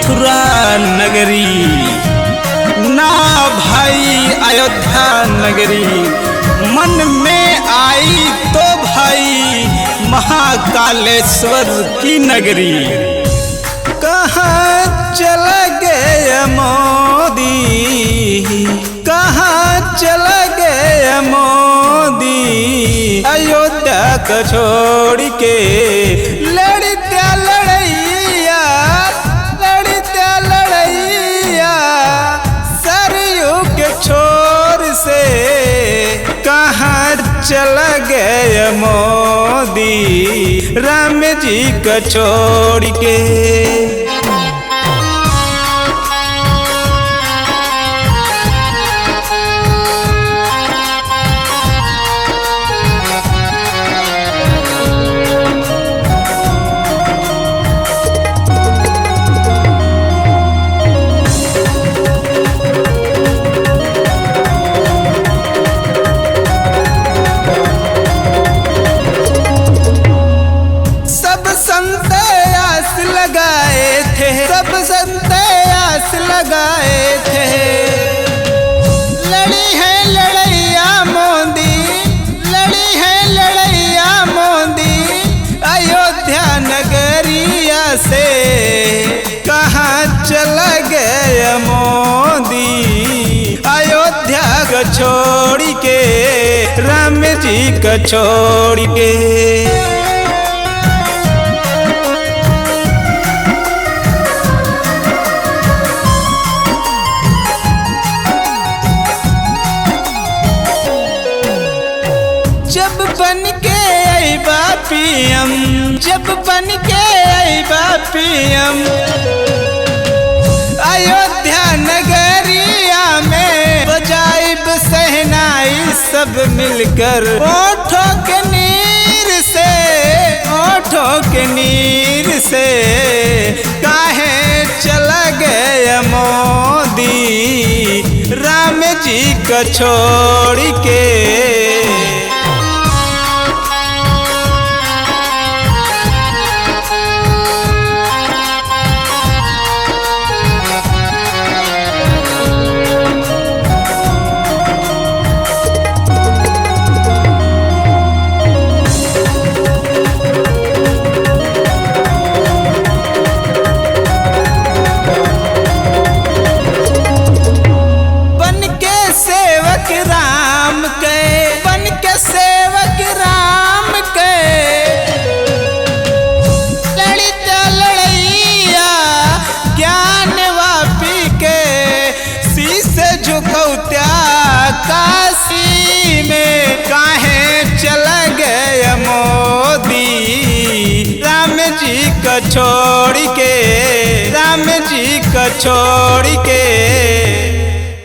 मथुरा नगरी, ना भाई अयोध्या नगरी। मन में आई तो भाई महाकालेश्वर की नगरी। कहाँ चला गया मोदी, कहाँ चला गया मोदी, अयोध्या को छोड़ के। लड़त्या लड़ैया, लड़त्या लड़ैया, सरयू के छोर से। कहाँ चला गया मोदी, राम जी को छोड़ के। सब संत आस लगाए थे, लड़ी है लड़ैया मोदी, लड़ी है लड़ैया मोदी, अयोध्या नगरिया से। कहाँ चला गया मोदी, अयोध्या को छोड़ के, राम जी को छोड़ के। जब बन के आइबा पीएम, जब बन के आइबा पीएम, अयोध्या नगरिया में बजाइब सहनाई सब मिलकर। ओठों के नीर से, ओठों के नीर से, काहे चला गया मोदी, राम जी को छोड़ के। राम के बन के सेवक राम के, लड़िता लड़ैया ज्ञान वापी के। शीश झुकौत्या काशी में, काहे चला गया मोदी, राम जी को छोड़ के, राम जी को छोड़ के।